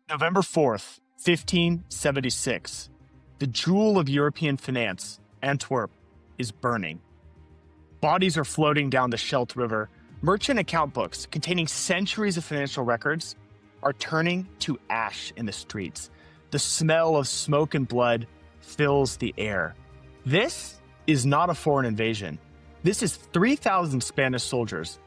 November 4th, 1576. The jewel of European finance, Antwerp, is burning. Bodies are floating down the Scheldt River. Merchant account books containing centuries of financial records are turning to ash in the streets. The smell of smoke and blood fills the air. This is not a foreign invasion. This is 3,000 Spanish soldiers,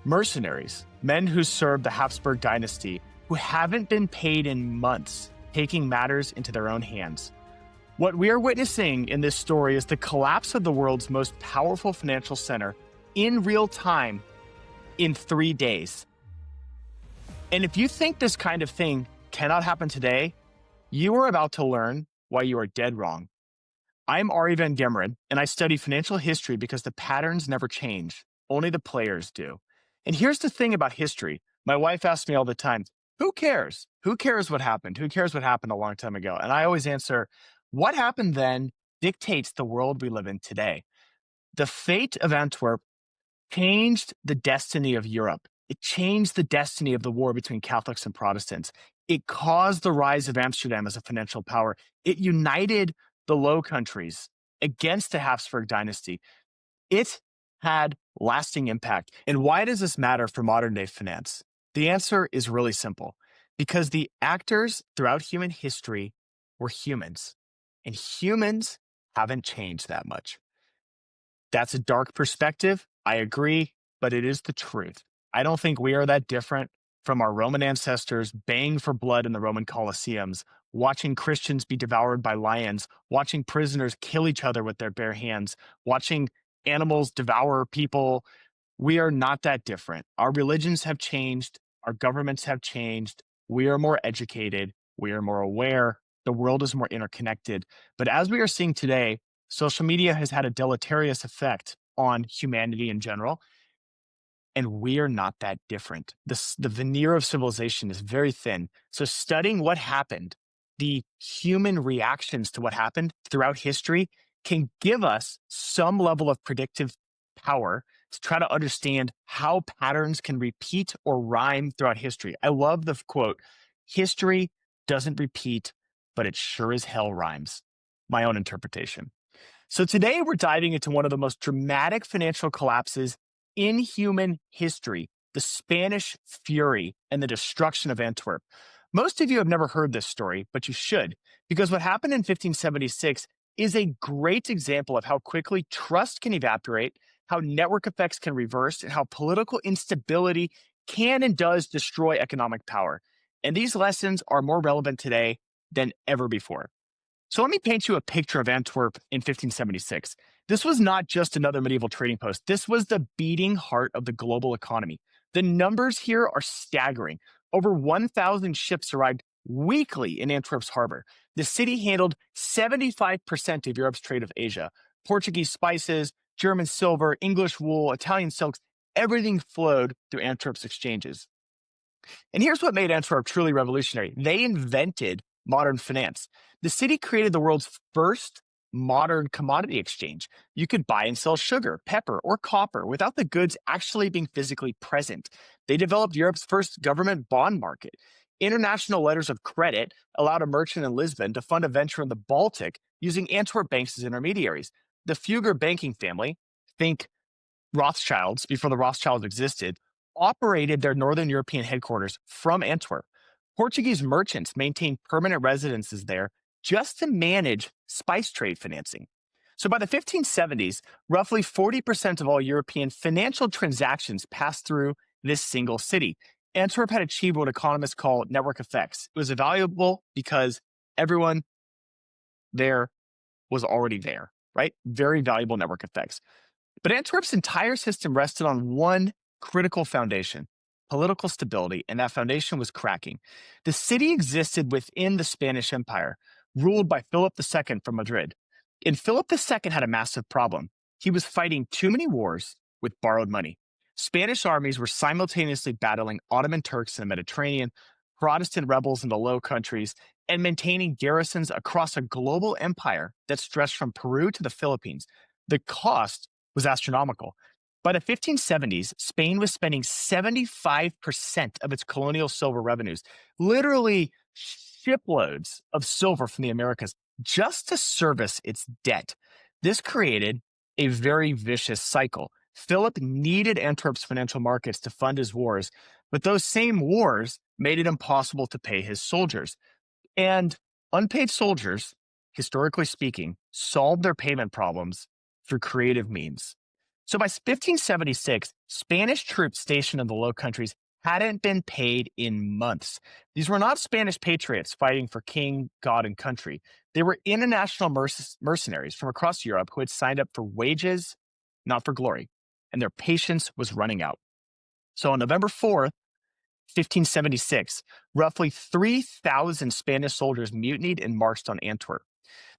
mercenaries, men who served the Habsburg dynasty, who haven't been paid in months, taking matters into their own hands. What we are witnessing in this story is the collapse of the world's most powerful financial center in real time in 3 days. And if you think this kind of thing cannot happen today, you are about to learn why you are dead wrong. I'm Ari Van Gemeren, and I study financial history because the patterns never change, only the players do. And here's the thing about history. My wife asks me all the time, who cares? Who cares what happened? Who cares what happened a long time ago? And I always answer, what happened then dictates the world we live in today. The fate of Antwerp changed the destiny of Europe. It changed the destiny of the war between Catholics and Protestants. It caused the rise of Amsterdam as a financial power. It united the Low Countries against the Habsburg dynasty. It had lasting impact. And why does this matter for modern day finance? The answer is really simple. Because the actors throughout human history were humans. And humans haven't changed that much. That's a dark perspective. I agree, but it is the truth. I don't think we are that different from our Roman ancestors baying for blood in the Roman Colosseums, watching Christians be devoured by lions, watching prisoners kill each other with their bare hands, watching animals devour people. We are not that different. Our religions have changed. Our governments have changed. We are more educated. We are more aware. The world is more interconnected. But as we are seeing today, social media has had a deleterious effect on humanity in general. And we are not that different. The veneer of civilization is very thin. So studying what happened, the human reactions to what happened throughout history can give us some level of predictive power to try to understand how patterns can repeat or rhyme throughout history. I love the quote, history doesn't repeat, but it sure as hell rhymes. My own interpretation. So today we're diving into one of the most dramatic financial collapses in human history, the Spanish Fury and the destruction of Antwerp. Most of you have never heard this story, but you should, because what happened in 1576 is a great example of how quickly trust can evaporate, how network effects can reverse, and how political instability can and does destroy economic power. And these lessons are more relevant today than ever before. So let me paint you a picture of Antwerp in 1576. This was not just another medieval trading post. This was the beating heart of the global economy. The numbers here are staggering. Over 1,000 ships arrived weekly in Antwerp's harbor. The city handled 75% of Europe's trade of Asia. Portuguese spices, German silver, English wool, Italian silks, everything flowed through Antwerp's exchanges. And here's what made Antwerp truly revolutionary. They invented modern finance. The city created the world's first modern commodity exchange. You could buy and sell sugar, pepper, or copper without the goods actually being physically present. They developed Europe's first government bond market. International letters of credit allowed a merchant in Lisbon to fund a venture in the Baltic using Antwerp banks as intermediaries. The Fugger banking family, think Rothschilds before the Rothschilds existed, operated their Northern European headquarters from Antwerp. Portuguese merchants maintained permanent residences there just to manage spice trade financing. So by the 1570s, roughly 40% of all European financial transactions passed through this single city. Antwerp had achieved what economists call network effects. It was valuable because everyone there was already there, right? Very valuable network effects. But Antwerp's entire system rested on one critical foundation, political stability, and that foundation was cracking. The city existed within the Spanish Empire, ruled by Philip II from Madrid. And Philip II had a massive problem. He was fighting too many wars with borrowed money. Spanish armies were simultaneously battling Ottoman Turks in the Mediterranean, Protestant rebels in the Low Countries, and maintaining garrisons across a global empire that stretched from Peru to the Philippines. The cost was astronomical. By the 1570s, Spain was spending 75% of its colonial silver revenues, literally shiploads of silver from the Americas just to service its debt. This created a very vicious cycle. Philip needed Antwerp's financial markets to fund his wars, but those same wars made it impossible to pay his soldiers. And unpaid soldiers, historically speaking, solved their payment problems through creative means. So by 1576, Spanish troops stationed in the Low Countries hadn't been paid in months. These were not Spanish patriots fighting for king, God, and country. They were international mercenaries from across Europe who had signed up for wages, not for glory, and their patience was running out. So on November 4th, 1576, roughly 3,000 Spanish soldiers mutinied and marched on Antwerp.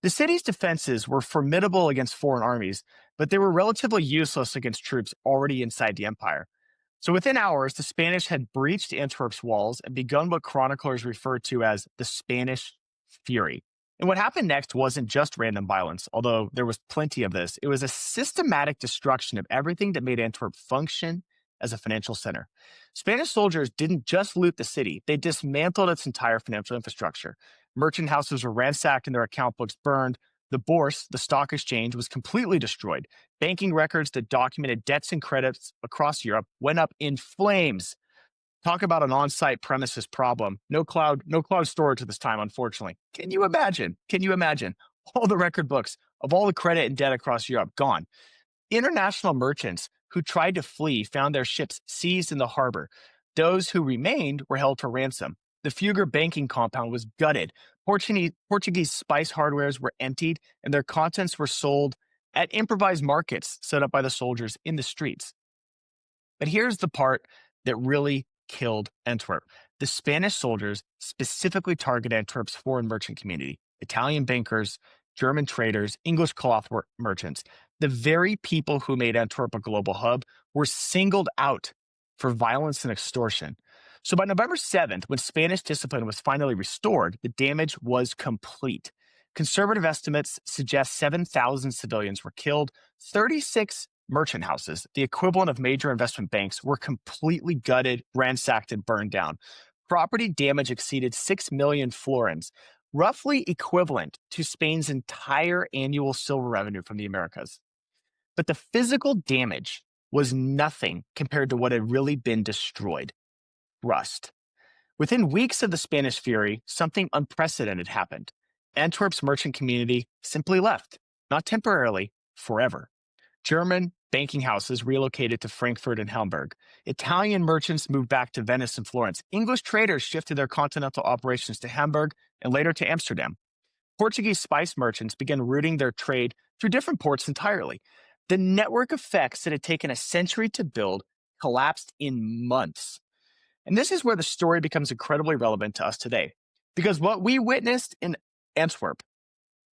The city's defenses were formidable against foreign armies, but they were relatively useless against troops already inside the empire. So within hours, the Spanish had breached Antwerp's walls and begun what chroniclers refer to as the Spanish Fury. And what happened next wasn't just random violence, although there was plenty of this. It was a systematic destruction of everything that made Antwerp function as a financial center. Spanish soldiers didn't just loot the city, they dismantled its entire financial infrastructure. Merchant houses were ransacked and their account books burned. The bourse, the stock exchange, was completely destroyed. Banking records that documented debts and credits across Europe went up in flames. Talk about an on-site premises problem. No cloud storage at this time, unfortunately. Can you imagine? All the record books of all the credit and debt across Europe gone. International merchants who tried to flee found their ships seized in the harbor. Those who remained were held for ransom. The Fugger banking compound was gutted. Portuguese spice hardwares were emptied, and their contents were sold at improvised markets set up by the soldiers in the streets. But here's the part that really killed Antwerp. The Spanish soldiers specifically targeted Antwerp's foreign merchant community, Italian bankers, German traders, English cloth merchants. The very people who made Antwerp a global hub were singled out for violence and extortion. So by November 7th, when Spanish discipline was finally restored, the damage was complete. Conservative estimates suggest 7,000 civilians were killed. 36 merchant houses, the equivalent of major investment banks, were completely gutted, ransacked, and burned down. Property damage exceeded 6 million florins, roughly equivalent to Spain's entire annual silver revenue from the Americas. But the physical damage was nothing compared to what had really been destroyed. Rust. Within weeks of the Spanish Fury, something unprecedented happened. Antwerp's merchant community simply left, not temporarily, forever. German banking houses relocated to Frankfurt and Hamburg. Italian merchants moved back to Venice and Florence. English traders shifted their continental operations to Hamburg and later to Amsterdam. Portuguese spice merchants began routing their trade through different ports entirely. The network effects that had taken a century to build collapsed in months. And this is where the story becomes incredibly relevant to us today, because what we witnessed in Antwerp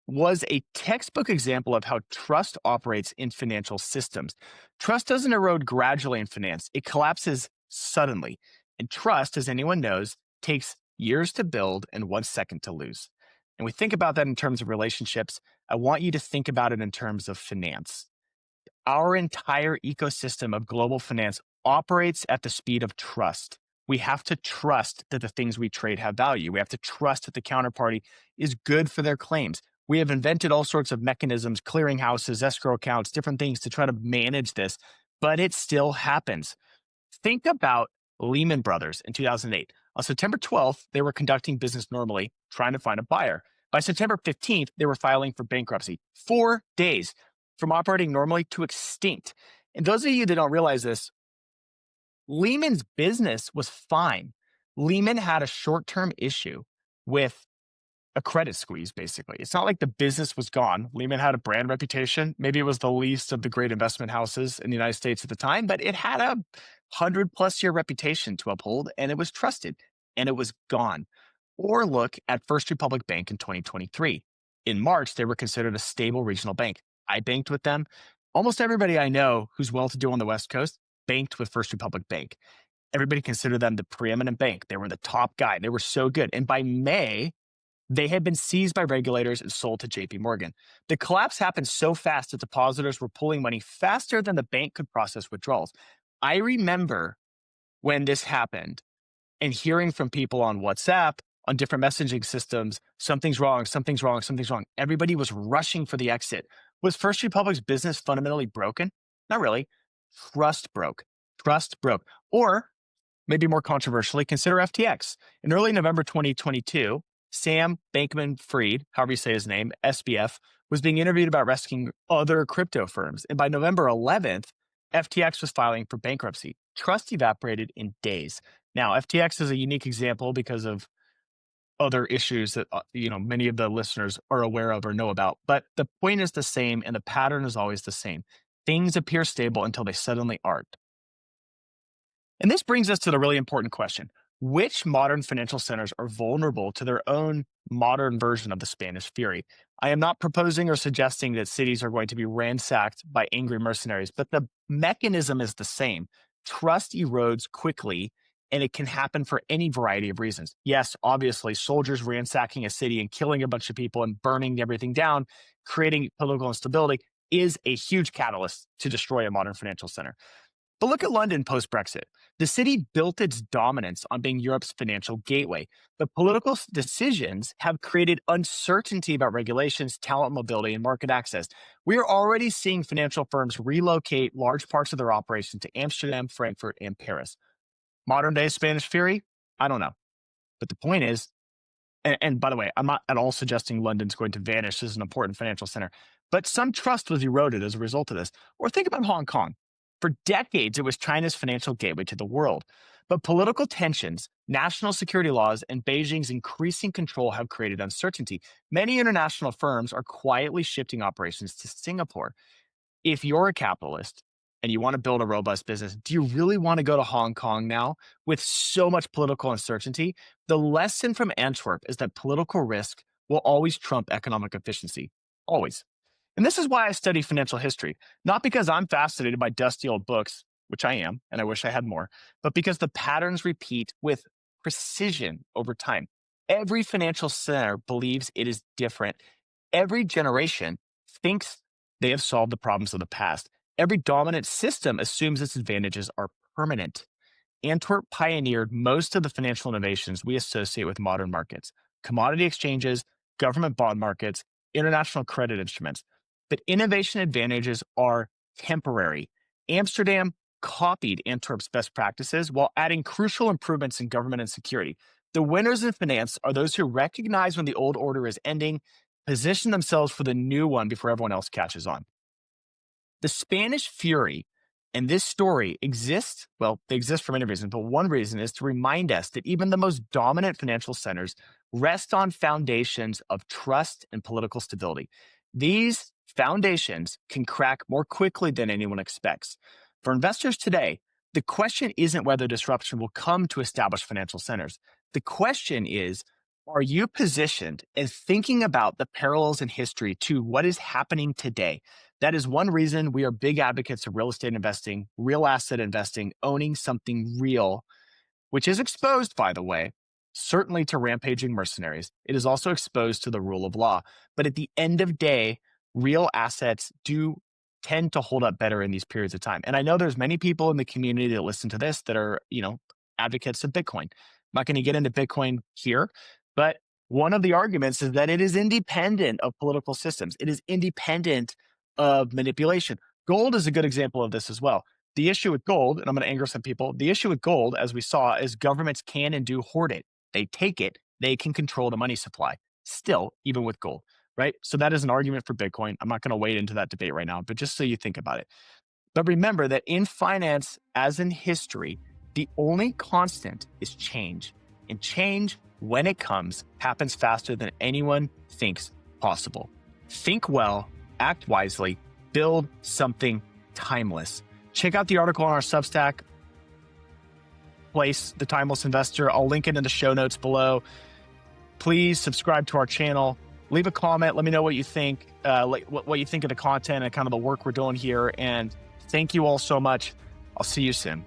was a textbook example of how trust operates in financial systems. Trust doesn't erode gradually in finance, it collapses suddenly. And trust, as anyone knows, takes years to build and 1 second to lose. And we think about that in terms of relationships. I want you to think about it in terms of finance. Our entire ecosystem of global finance operates at the speed of trust. We have to trust that the things we trade have value. We have to trust that the counterparty is good for their claims. We have invented all sorts of mechanisms, clearinghouses, escrow accounts, different things to try to manage this, but it still happens. Think about Lehman Brothers in 2008. On September 12th, they were conducting business normally, trying to find a buyer. By September 15th, they were filing for bankruptcy. 4 days from operating normally to extinct. And those of you that don't realize this, Lehman's business was fine. Lehman had a short-term issue with a credit squeeze, basically. It's not like the business was gone. Lehman had a brand reputation. Maybe it was the least of the great investment houses in the United States at the time, but it had a 100-plus year reputation to uphold, and it was trusted, and it was gone. Or look at First Republic Bank in 2023. In March, they were considered a stable regional bank. I banked with them. Almost everybody I know who's well-to-do on the West Coast banked with First Republic Bank. Everybody considered them the preeminent bank. They were the top guy. They were so good. And by May, they had been seized by regulators and sold to JP Morgan. The collapse happened so fast that depositors were pulling money faster than the bank could process withdrawals. I remember when this happened and hearing from people on WhatsApp, on different messaging systems. Something's wrong, something's wrong, something's wrong. Everybody was rushing for the exit. Was First Republic's business fundamentally broken? Not really. Trust broke. Trust broke. Or maybe more controversially, consider FTX. In early November 2022, Sam Bankman-Fried, however you say his name, SBF, was being interviewed about rescuing other crypto firms. And by November 11th, FTX was filing for bankruptcy. Trust evaporated in days. Now, FTX is a unique example because of other issues that many of the listeners are aware of or know about. But the point is the same, and the pattern is always the same. Things appear stable until they suddenly aren't. And this brings us to the really important question. Which modern financial centers are vulnerable to their own modern version of the Spanish Fury? I am not proposing or suggesting that cities are going to be ransacked by angry mercenaries, but the mechanism is the same. Trust erodes quickly, and it can happen for any variety of reasons. Yes, obviously, soldiers ransacking a city and killing a bunch of people and burning everything down, creating political instability, is a huge catalyst to destroy a modern financial center. But look at London post-Brexit. The city built its dominance on being Europe's financial gateway. But political decisions have created uncertainty about regulations, talent mobility, and market access. We are already seeing financial firms relocate large parts of their operations to Amsterdam, Frankfurt, and Paris. Modern day Spanish Fury? I don't know. But the point is, and by the way, I'm not at all suggesting London's going to vanish as an important financial center, but some trust was eroded as a result of this. Or think about Hong Kong. For decades, it was China's financial gateway to the world. But political tensions, national security laws, and Beijing's increasing control have created uncertainty. Many international firms are quietly shifting operations to Singapore. If you're a capitalist and you want to build a robust business, do you really want to go to Hong Kong now with so much political uncertainty? The lesson from Antwerp is that political risk will always trump economic efficiency. Always. And this is why I study financial history, not because I'm fascinated by dusty old books, which I am, and I wish I had more, but because the patterns repeat with precision over time. Every financial center believes it is different. Every generation thinks they have solved the problems of the past. Every dominant system assumes its advantages are permanent. Antwerp pioneered most of the financial innovations we associate with modern markets: commodity exchanges, government bond markets, international credit instruments. But innovation advantages are temporary. Amsterdam copied Antwerp's best practices while adding crucial improvements in government and security. The winners in finance are those who recognize when the old order is ending, position themselves for the new one before everyone else catches on. The Spanish Fury and this story exist, well, they exist for many reasons, but one reason is to remind us that even the most dominant financial centers rest on foundations of trust and political stability. These foundations can crack more quickly than anyone expects. For investors today, the question isn't whether disruption will come to established financial centers. The question is, are you positioned and thinking about the parallels in history to what is happening today? That is one reason we are big advocates of real estate investing, real asset investing, owning something real, which is exposed, by the way, certainly to rampaging mercenaries. It is also exposed to the rule of law. But at the end of day, real assets do tend to hold up better in these periods of time. And I know there's many people in the community that listen to this that are, advocates of Bitcoin. I'm not going to get into Bitcoin here, but one of the arguments is that it is independent of political systems. It is independent of manipulation. Gold is a good example of this as well. The issue with gold, and I'm going to anger some people, the issue with gold, as we saw, is governments can and do hoard it. They take it. They can control the money supply still, even with gold, right? So that is an argument for Bitcoin. I'm not going to wade into that debate right now, but just so you think about it. But remember that in finance, as in history, the only constant is change. And change, when it comes, happens faster than anyone thinks possible. Think well, act wisely, build something timeless. Check out the article on our Substack, Place, The Timeless Investor. I'll link it in the show notes below. Please subscribe to our channel. Leave a comment. Let me know what you think, what you think of the content and kind of the work we're doing here. And thank you all so much. I'll see you soon.